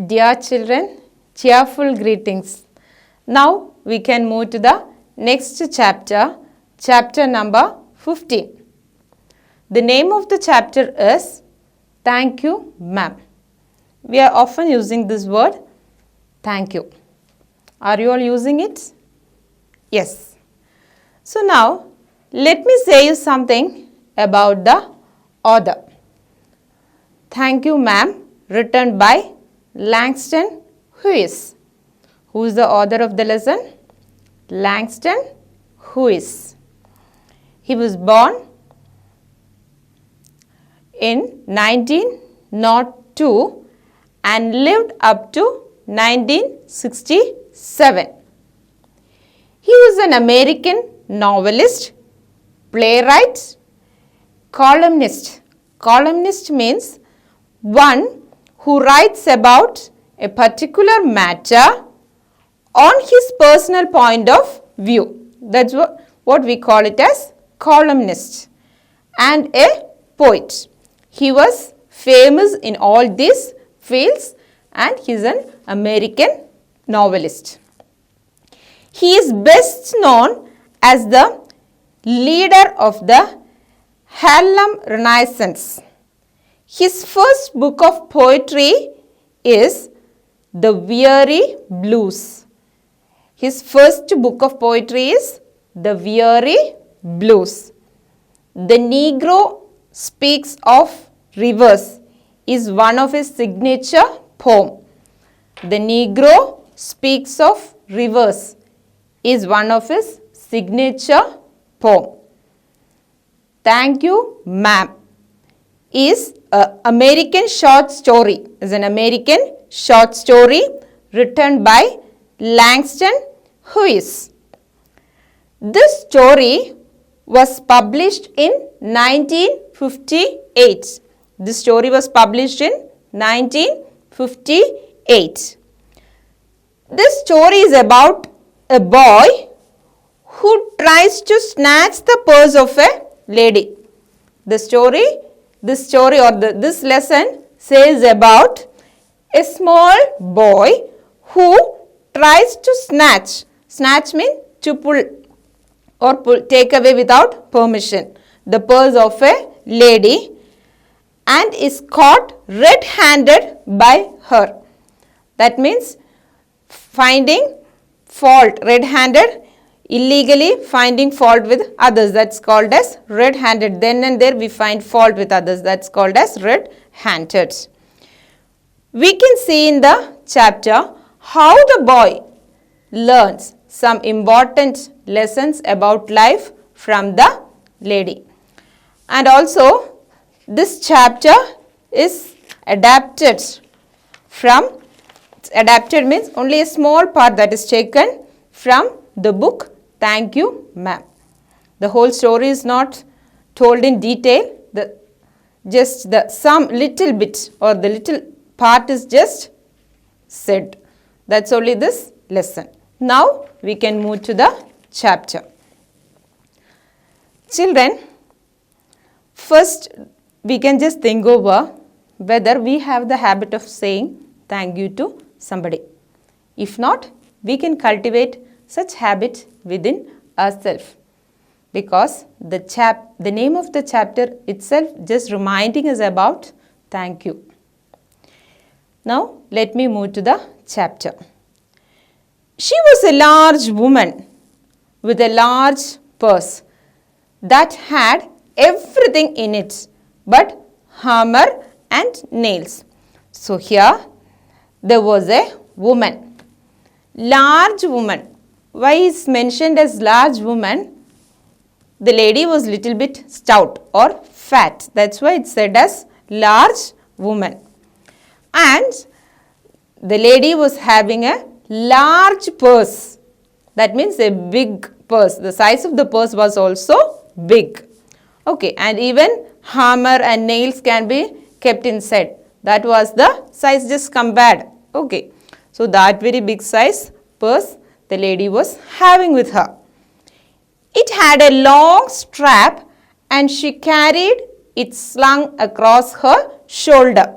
Dear children, cheerful greetings. Now we can move to the next chapter, chapter number 15. The name of the chapter is Thank You, Ma'am. We are often using this word, thank you. Are you all using it? Yes. So now, let me say you something about the author. Thank You, Ma'am, written by Langston Hughes. Who is the author of the lesson? Langston Hughes. He was born in 1902 and lived up to 1967. He was an American novelist, playwright, columnist. Columnist means one who writes about a particular matter on his personal point of view. That's what we call it as columnist. And a poet. He was famous in all these fields and he is an American novelist. He is best known as the leader of the Harlem Renaissance. His first book of poetry is The Weary Blues. His first book of poetry is The Weary Blues. The Negro Speaks of Rivers is one of his signature poems. The Negro Speaks of Rivers is one of his signature poems. Thank You, Ma'am is an American short story. Is an American short story written by Langston Hughes. This story was published in 1958. This story was published in 1958. This story is about a boy who tries to snatch the purse of a lady. This lesson says about a small boy who tries to snatch. Snatch means to pull or take away without permission the purse of a lady and is caught red-handed by her. That means finding fault, red-handed, illegally finding fault with others. That's called as red-handed. Then and there we find fault with others. That's called as red-handed. We can see in the chapter how the boy learns some important lessons about life from the lady. And also this chapter is adapted means only a small part that is taken from the book Thank You, Ma'am. The whole story is not told in detail. Some little bit or the little part is just said. That's only this lesson. Now we can move to the chapter. Children, first we can just think over whether we have the habit of saying thank you to somebody. If not, we can cultivate such habit within ourselves, because the name of the chapter itself just reminding us about thank you. Now let me move to the chapter. She was a large woman with a large purse that had everything in it but hammer and nails. So here there was a woman, large woman. Why is mentioned as large woman? The lady was little bit stout or fat. That's why it's said as large woman. And the lady was having a large purse. That means a big purse. The size of the purse was also big. Okay, and even hammer and nails can be kept inside. That was the size just compared. Okay, so that very big size purse the lady was having with her. It had a long strap and she carried it slung across her shoulder.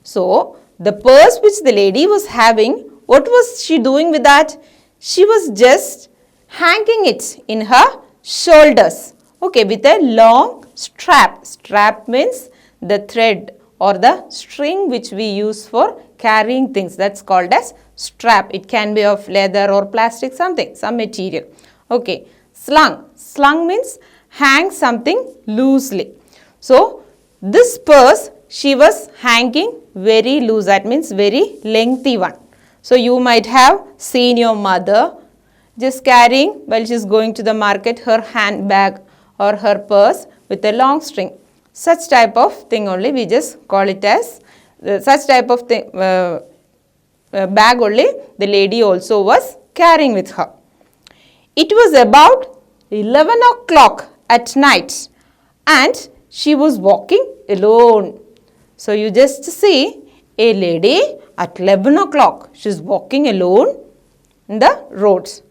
So the purse which the lady was having, what was she doing with that? She was just hanging it in her shoulders, okay, with a long strap. Strap means the thread or the string which we use for carrying things. That's called as strap. It can be of leather or plastic, something, some material. Okay, slung. Slung means hang something loosely. So, this purse she was hanging very loose. That means very lengthy one. So, you might have seen your mother just carrying while she is going to the market her handbag or her purse with a long string. Such type of thing only we just call it as such type of thing, bag only the lady also was carrying with her. It was about 11 o'clock at night and she was walking alone. So you just see a lady at 11 o'clock. She is walking alone in the roads.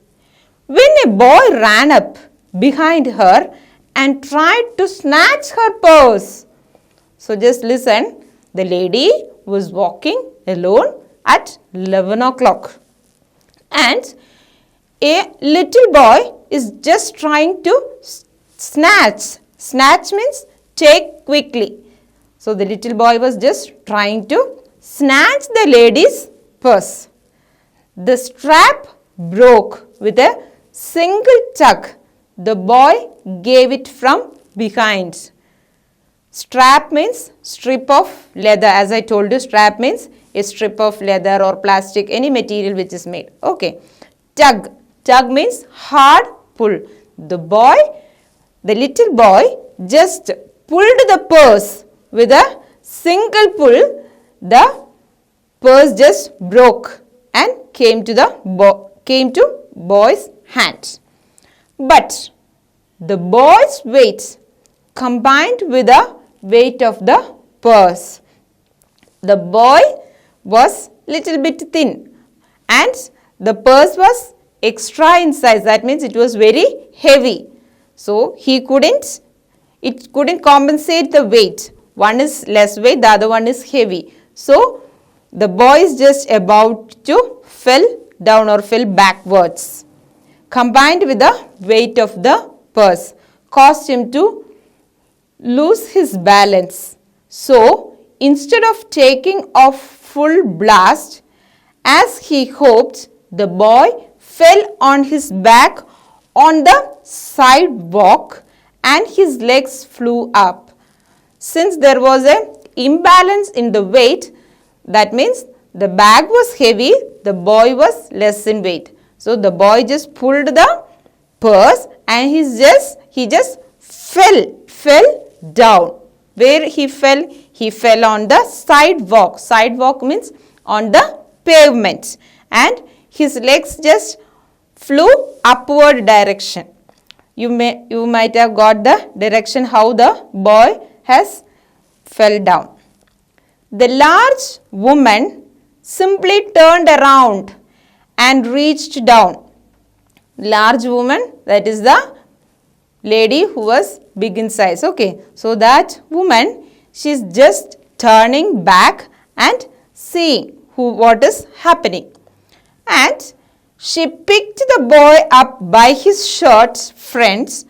When a boy ran up behind her and tried to snatch her purse. So just listen, the lady was walking alone at 11 o'clock and a little boy is just trying to snatch. Snatch means take quickly. So the little boy was just trying to snatch the lady's purse. The strap broke with a single tug. The boy gave it from behind. Strap means strip of leather. As I told you, strap means a strip of leather or plastic, any material which is made. Okay. Tug. Tug means hard pull. The little boy just pulled the purse with a single pull. The purse just broke and came to boy's hand. But the boy's weight combined with the weight of the purse. The boy was little bit thin and the purse was extra in size. That means it was very heavy. So it couldn't compensate the weight. One is less weight, the other one is heavy. So the boy is just about to fell down or fell backwards. Combined with the weight of the purse caused him to lose his balance. So instead of taking off full blast as he hoped, the boy fell on his back on the sidewalk and his legs flew up. Since there was an imbalance in the weight, that means the bag was heavy, the boy was less in weight. So the boy just pulled the purse and he just fell down. Where he fell? He fell on the sidewalk. Sidewalk means on the pavement. And his legs just flew upward direction. You might have got the direction how the boy has fell down. The large woman simply turned around and reached down. Large woman, that is the lady who was big in size. Okay, so that woman, she is just turning back and seeing what is happening. And she picked the boy up by his shirt fronts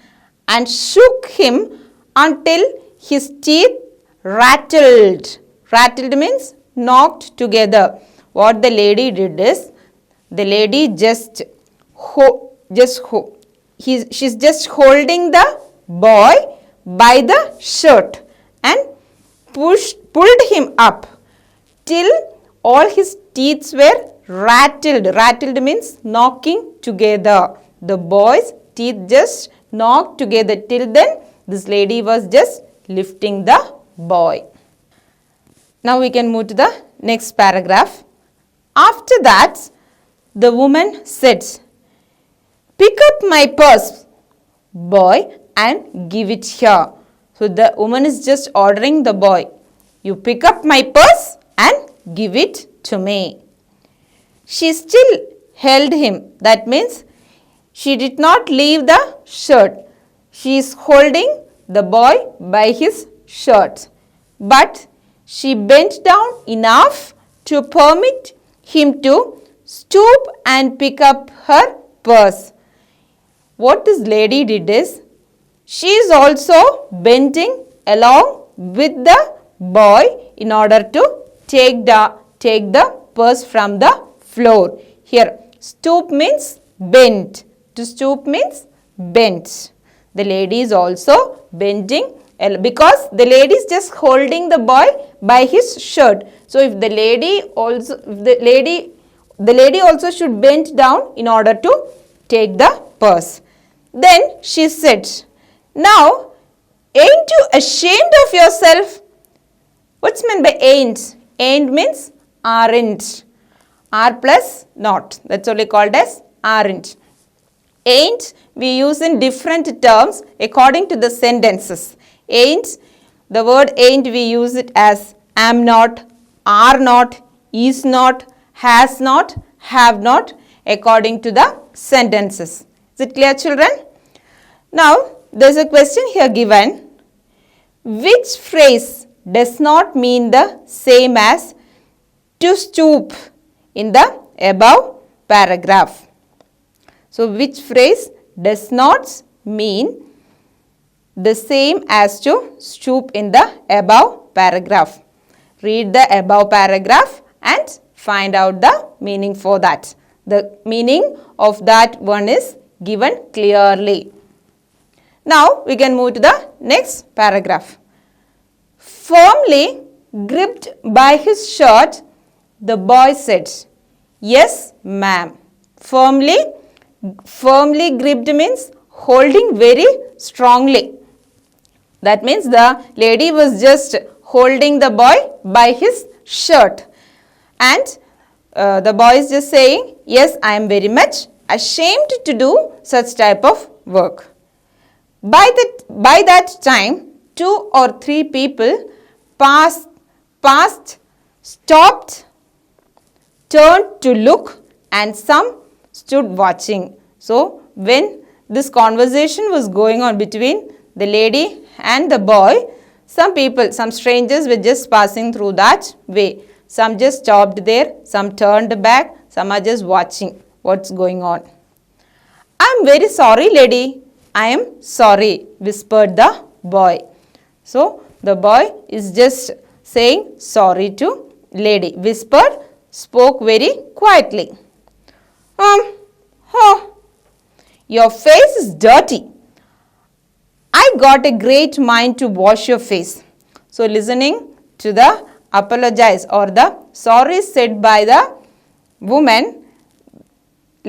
and shook him until his teeth rattled. Rattled means knocked together. What the lady did is, the lady she's just holding the boy by the shirt and pulled him up till all his teeth were rattled. Rattled means knocking together. The boy's teeth just knocked together. Till then, this lady was just lifting the boy. Now we can move to the next paragraph. After that, the woman said, "Pick up my purse, boy, and give it here." So the woman is just ordering the boy, "You pick up my purse and give it to me." She still held him. That means she did not leave the shirt. She is holding the boy by his shirt. But she bent down enough to permit him to stoop and pick up her purse. What this lady did is, she is also bending along with the boy in order to take the purse from the floor. Here, stoop means bend. To stoop means bend. The lady is also bending because the lady is just holding the boy by his shirt. So if the lady also should bend down in order to take the purse. Then she said, "Now, ain't you ashamed of yourself?" What's meant by ain't? Ain't means aren't. Are plus not. That's only called as aren't. Ain't we use in different terms according to the sentences. Ain't, the word ain't we use it as am not, are not, is not, has not, have not according to the sentences. Is it clear, children? Now, there is a question here given. Which phrase does not mean the same as to stoop in the above paragraph? So, which phrase does not mean the same as to stoop in the above paragraph? Read the above paragraph and find out the meaning for that. The meaning of that one is given clearly. Now, we can move to the next paragraph. Firmly gripped by his shirt, the boy said, "Yes, ma'am." Firmly gripped means holding very strongly. That means the lady was just holding the boy by his shirt. And the boy is just saying, "Yes, I am very much ashamed to do such type of work." By that time, 2 or 3 people passed, stopped, turned to look, and some stood watching. So, when this conversation was going on between the lady and the boy, some people, some strangers were just passing through that way. Some just stopped there, some turned back, some are just watching what's going on. "I'm very sorry, lady. I am sorry," whispered the boy. So, the boy is just saying sorry to lady. Whispered, spoke very quietly. "Your face is dirty. I got a great mind to wash your face." So, listening to the apologize or the sorry said by the woman,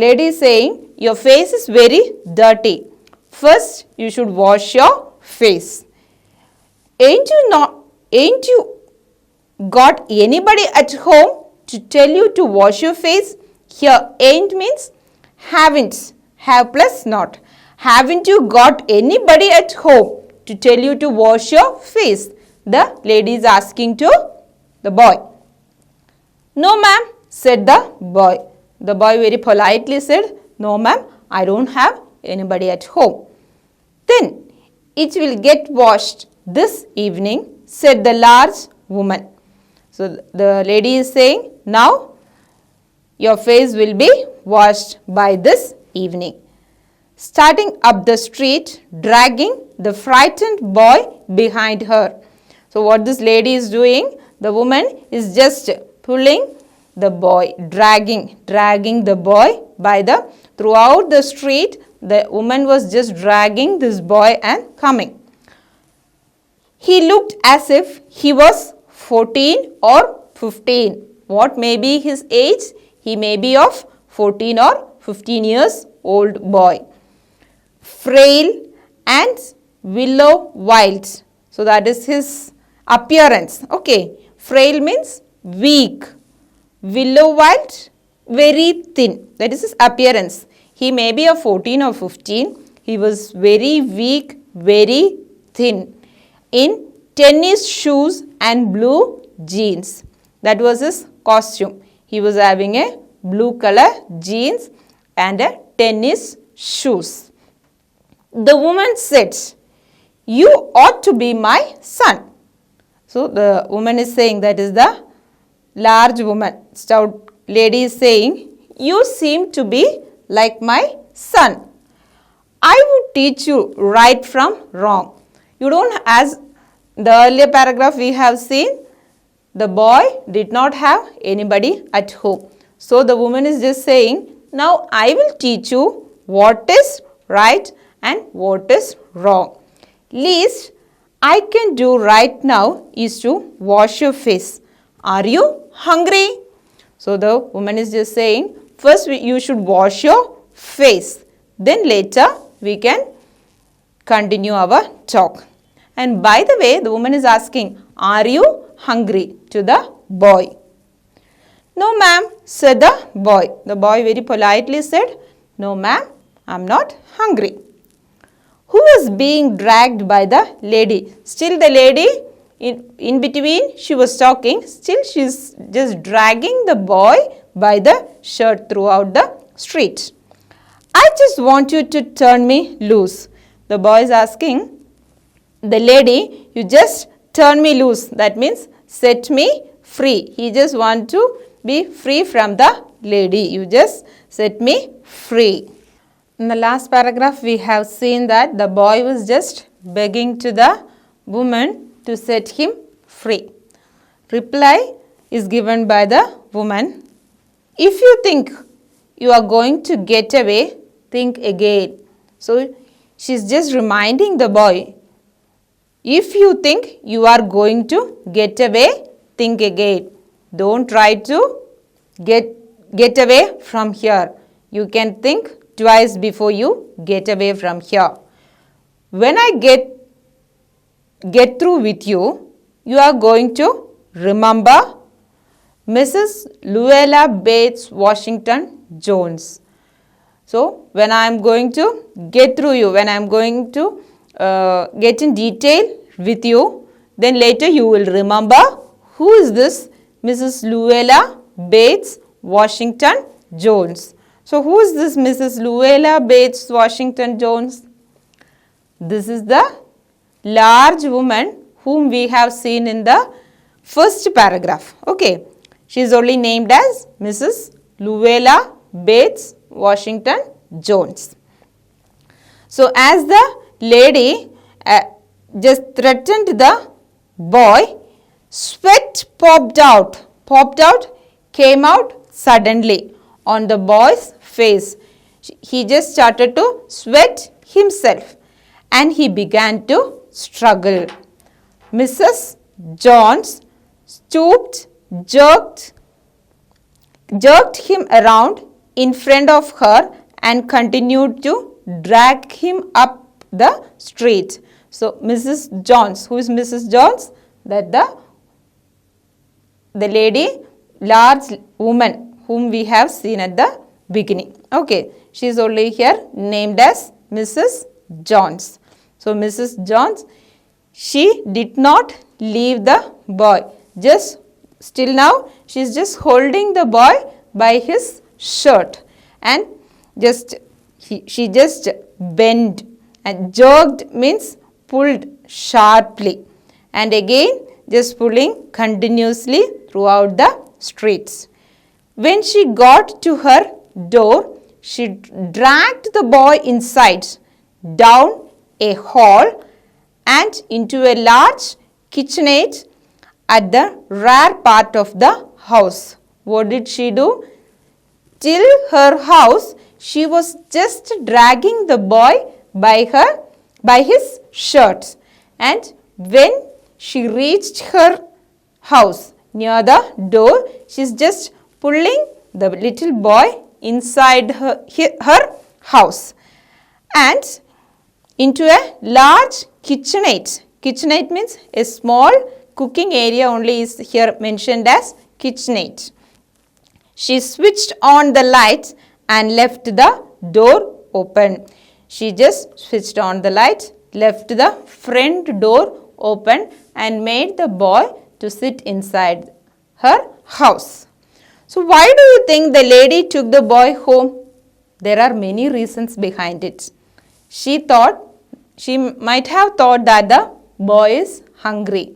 lady is saying, "Your face is very dirty. First, you should wash your face. Ain't you got anybody at home to tell you to wash your face?" Here, ain't means haven't. Have plus not. Haven't you got anybody at home to tell you to wash your face? The lady is asking to the boy. "No, ma'am," said the boy. The boy very politely said, "No, ma'am, I don't have anybody at home." "Then it will get washed this evening," said the large woman. So, the lady is saying, "Now your face will be washed by this evening." Starting up the street, dragging the frightened boy behind her. So, what this lady is doing, the woman is just pulling the boy, dragging the boy by the, throughout the street, the woman was just dragging this boy and coming. He looked as if he was 14 or 15. What may be his age? He may be of 14 or 15 years old boy. Frail and willow wild. So, that is his appearance. Okay. Frail means weak. Willow wild, very thin. That is his appearance. He may be of 14 or 15. He was very weak, very thin. In tennis shoes and blue jeans. That was his costume. He was having a blue color jeans and a tennis shoes. The woman said, "You ought to be my son." So, the woman is saying, that is the large woman, stout lady is saying, you seem to be like my son. I would teach you right from wrong. You don't, as the earlier paragraph we have seen, the boy did not have anybody at home. So the woman is just saying, now I will teach you what is right and what is wrong. Least I can do right now is to wash your face. Are you hungry? So the woman is just saying, first you should wash your face. Then later we can continue our talk. And by the way, the woman is asking, are you hungry to the boy? No ma'am, said the boy. The boy very politely said, no ma'am, I am not hungry. Who was being dragged by the lady? Still the lady, in between she was talking, still she is just dragging the boy by the shirt throughout the street. I just want you to turn me loose. The boy is asking the lady, you just turn me loose. That means set me free. He just want to be free from the lady. You just set me free. In the last paragraph we have seen that the boy was just begging to the woman to set him free. Reply is given by the woman. If you think you are going to get away, think again. So she is just reminding the boy, if you think you are going to get away, think again. Don't try to get away from here. You can think twice before you get away from here. When I get through with you, you are going to remember Mrs. Luella Bates Washington Jones. So, when I am going to get through you, when I am going to get in detail with you, then later you will remember who is this Mrs. Luella Bates Washington Jones. So, who is this Mrs. Luella Bates Washington Jones? This is the large woman whom we have seen in the first paragraph. Okay, she is only named as Mrs. Luella Bates Washington Jones. So, as the lady just threatened the boy, sweat popped out, came out suddenly on the boy's face. He just started to sweat himself and he began to struggle. Mrs. Jones stooped, jerked him around in front of her and continued to drag him up the street. So, Mrs. Jones, who is Mrs. Jones? That the lady, large woman whom we have seen at the beginning. Okay, she is only here named as Mrs. Jones. So, Mrs. Jones, she did not leave the boy. Just still now she is just holding the boy by his shirt and she just bent, and jerked means pulled sharply, and again just pulling continuously throughout the streets. When she got to her door, she dragged the boy inside, down a hall and into a large kitchenette at the rear part of the house. What did she do? Till her house, she was just dragging the boy by his shirt, and when she reached her house near the door, she is just pulling the little boy inside her house and into a large kitchenette. Kitchenette means a small cooking area only is here mentioned as kitchenette. She switched on the lights and left the door open. She just switched on the light, left the front door open and made the boy to sit inside her house. So, why do you think the lady took the boy home? There are many reasons behind it. She might have thought that the boy is hungry.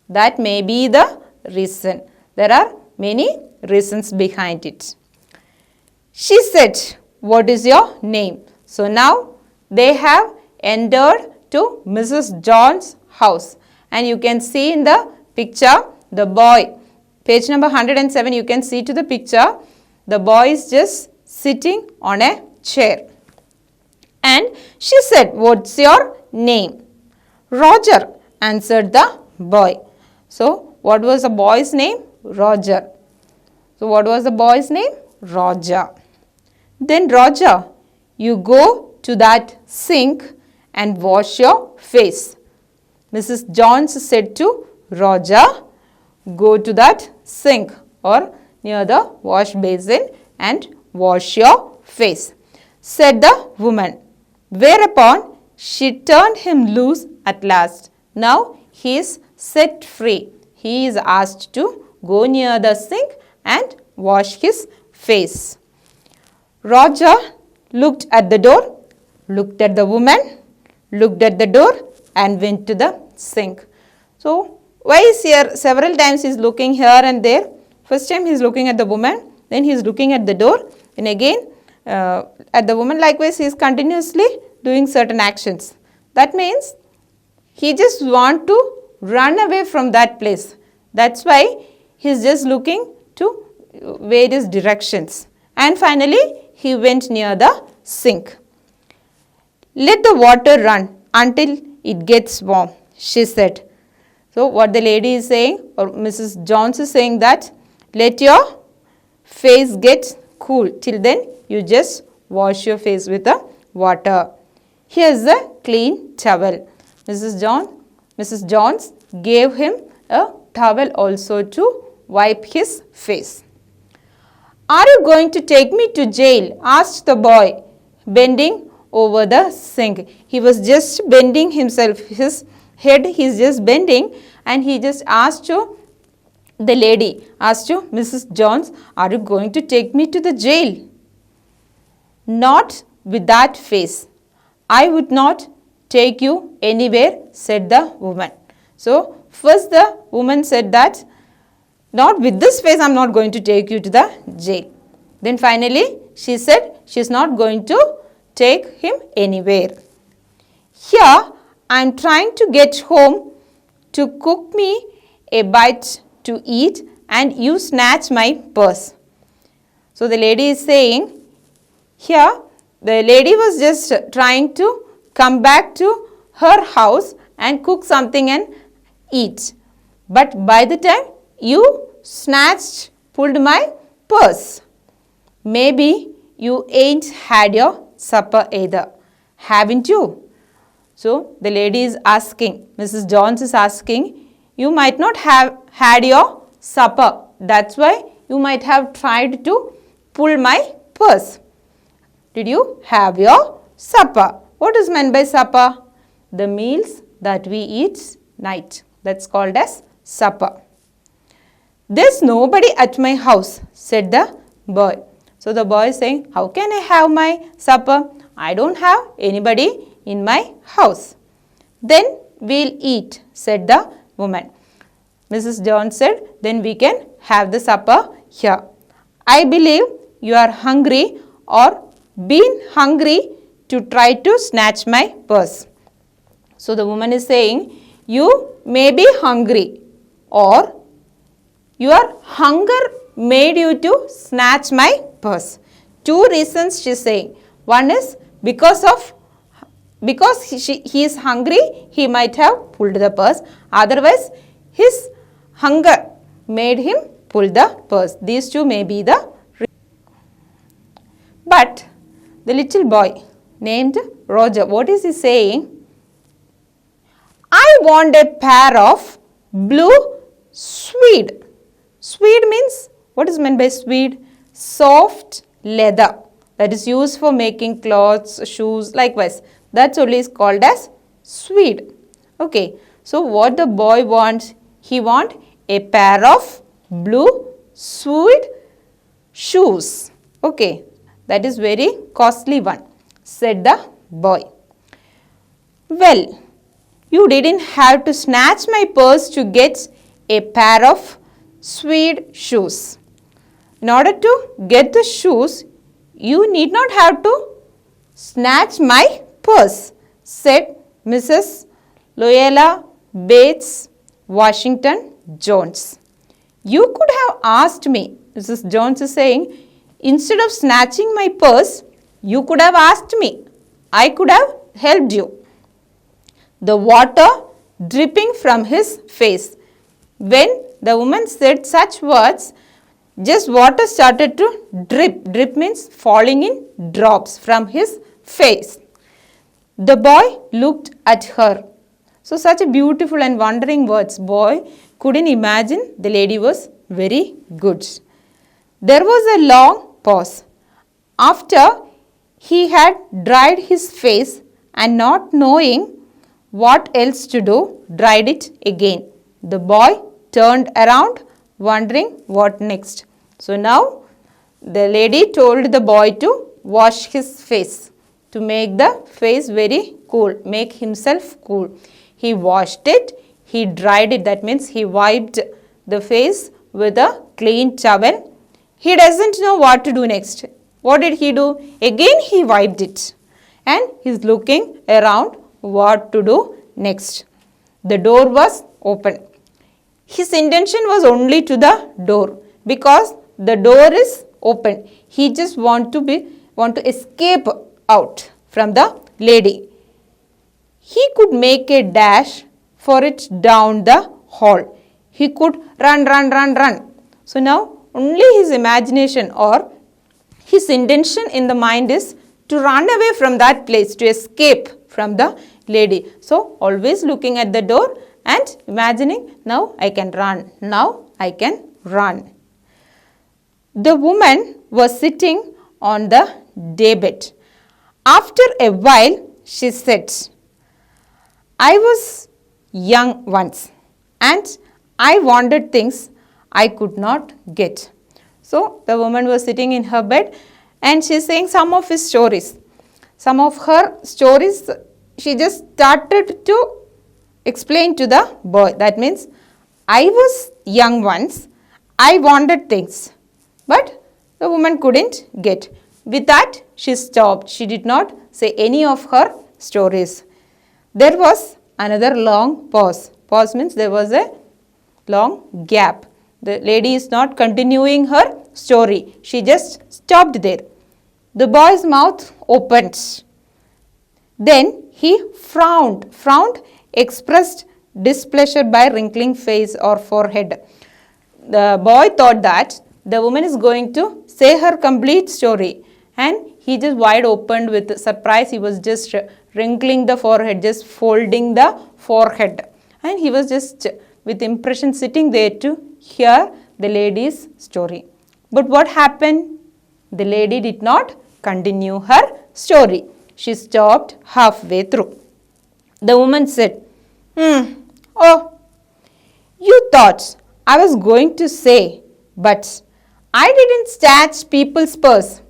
That may be the reason. There are many reasons behind it. She said, what is your name? So now they have entered to Mrs. John's house, and you can see in the picture the boy. Page number 107, you can see to the picture, the boy is just sitting on a chair. And she said, what's your name? Roger, answered the boy. So what was the boy's name? Roger. So what was the boy's name? Roger. Then Roger, you go to that sink and wash your face. Mrs. Johns said to Roger, go to that sink or near the wash basin and wash your face, said the woman. Whereupon she turned him loose at last. Now he is set free. He is asked to go near the sink and wash his face. Roger looked at the door, looked at the woman, looked at the door and went to the sink. So, why is here several times he is looking here and there? First time he is looking at the woman, then he is looking at the door, and again at the woman. Likewise, he is continuously doing certain actions. That means he just want to run away from that place. That's why he is just looking to various directions. And finally, he went near the sink. Let the water run until it gets warm, she said. So what the lady is saying, or Mrs. Johns is saying, that let your face get cool. Till then you just wash your face with the water. Here's a clean towel. Mrs. Johns gave him a towel also to wipe his face. Are you going to take me to jail? Asked the boy, bending over the sink. He was just bending himself, his head he is just bending, and he just asked to the lady, asked to Mrs. Johns, are you going to take me to the jail? Not with that face. I would not take you anywhere, said the woman. So first the woman said that, not with this face I am not going to take you to the jail. Then finally she said she is not going to take him anywhere. Here I am trying to get home to cook me a bite to eat and you snatch my purse. So the lady is saying, here the lady was just trying to come back to her house and cook something and eat. But by the time you pulled my purse. Maybe you ain't had your supper either, haven't you? So the lady is asking, Mrs. Johns is asking, you might not have had your supper. That's why you might have tried to pull my purse. Did you have your supper? What is meant by supper? The meals that we eat night. That's called as supper. There's nobody at my house, said the boy. So the boy is saying, how can I have my supper? I don't have anybody in my house. Then we'll eat, said the woman. Mrs. Johns said, then we can have the supper here. I believe you are hungry or been hungry to try to snatch my purse. So the woman is saying, you may be hungry or your hunger made you to snatch my purse. Two reasons she is saying. One is because he is hungry, he might have pulled the purse. Otherwise, his hunger made him pull the purse. These two may be the reasons. But the little boy named Roger, what is he saying? I want a pair of blue suede. Suede means, what is meant by suede? Soft leather that is used for making clothes, shoes, likewise. That's only is called as suede. Okay, so what the boy wants? He wants a pair of blue suede shoes. Okay, that is very costly one, said the boy. Well, you didn't have to snatch my purse to get a pair of suede shoes. In order to get the shoes, you need not have to snatch my purse, said Mrs. Loyola Bates Washington Jones. You could have asked me, Mrs. Jones is saying, instead of snatching my purse, you could have asked me. I could have helped you. The water dripping from his face. When the woman said such words, just water started to drip. Drip means falling in drops from his face. The boy looked at her. So such a beautiful and wondering words. Boy couldn't imagine the lady was very good. There was a long pause. After he had dried his face and not knowing what else to do, dried it again. The boy turned around wondering what next. So now the lady told the boy to wash his face to make the face very cool, make himself cool. He washed it, he dried it, that means he wiped the face with a clean towel. He doesn't know what to do next. What did he do? Again he wiped it and he's looking around what to do next. The door was open. His intention was only to the door because the door is open. He just want to escape out from the lady. He could make a dash for it down the hall. He could run. So now only his imagination or his intention in the mind is to run away from that place, to escape from the lady. So always looking at the door and imagining, now I can run, now I can run. The woman was sitting on the daybed. After a while, she said, I was young once and I wanted things I could not get. So the woman was sitting in her bed and she is saying some of his stories. Some of her stories she just started to explain to the boy. That means, I was young once, I wanted things, but the woman couldn't get. With that, she stopped. She did not say any of her stories. There was another long pause. Pause means there was a long gap. The lady is not continuing her story. She just stopped there. The boy's mouth opened. Then he frowned. Frowned expressed displeasure by wrinkling face or forehead. The boy thought that the woman is going to say her complete story, and he just wide opened with surprise. He was just wrinkling the forehead, just folding the forehead, and he was just with impression sitting there to hear the lady's story. But what happened? The lady did not continue her story. She stopped halfway through. The woman said, Oh, you thought I was going to say, but I didn't snatch people's purse.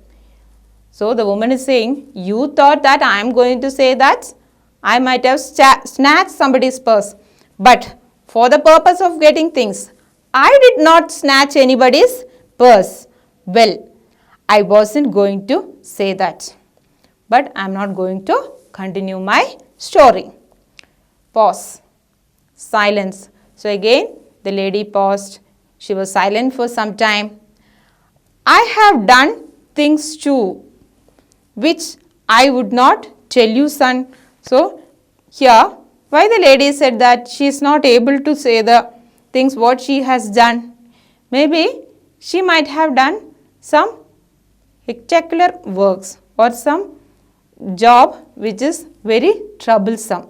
So the woman is saying, you thought that I am going to say that I might have snatched somebody's purse. But for the purpose of getting things, I did not snatch anybody's purse. Well, I wasn't going to say that. But I am not going to continue my story. Pause. Silence. So again, the lady paused. She was silent for some time. I have done things too, which I would not tell you, son. So here, why the lady said that she is not able to say the things what she has done. Maybe she might have done some spectacular works or some job which is very troublesome.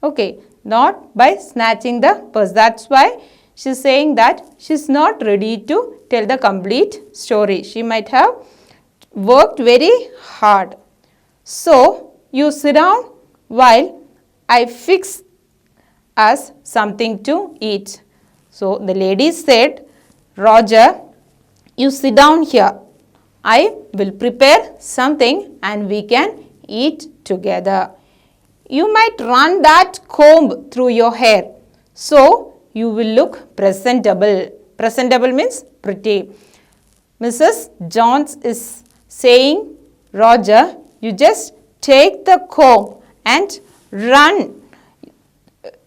Okay, not by snatching the purse. That's why she is saying that she is not ready to tell the complete story. She might have worked very hard. So, you sit down while I fix us something to eat. So, the lady said, Roger, you sit down here. I will prepare something and we can eat together. You might run that comb through your hair, so you will look presentable. Presentable means pretty. Mrs. Jones is saying, Roger, you just take the comb and run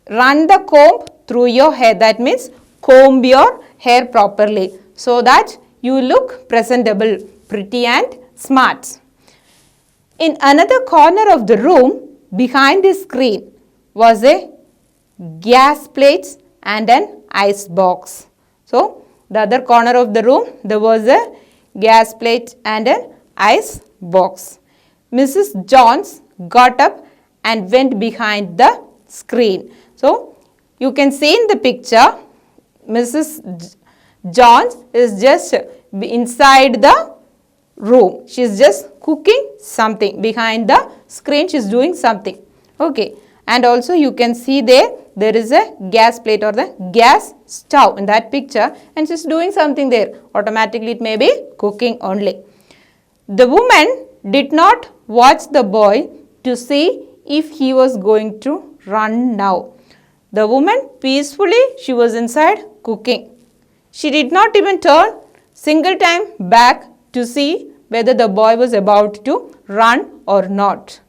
the comb through your hair. That means comb your hair properly so that you look presentable, pretty and smart. In another corner of the room, behind the screen, was a gas plate and an ice box. So, the other corner of the room, there was a gas plate and an ice box. Mrs. Jones got up and went behind the screen. So, you can see in the picture, Mrs. Jones is just inside the room. She is just cooking something. Behind the screen, she is doing something. Okay. And also you can see there is a gas plate or the gas stove in that picture, and she is doing something there. Automatically it may be cooking only. The woman did not watch the boy to see if he was going to run now. The woman peacefully, she was inside cooking. She did not even turn single time back to see whether the boy was about to run or not.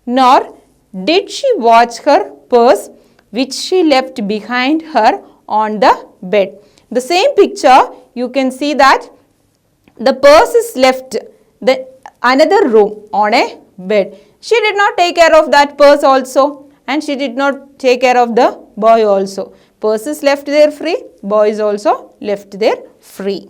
Nor did she watch her purse which she left behind her on the bed. The same picture, you can see that the purse is left the another room on a bed. She did not take care of that purse also, and she did not take care of the boy also. Purse is left there free, boy is also left there free.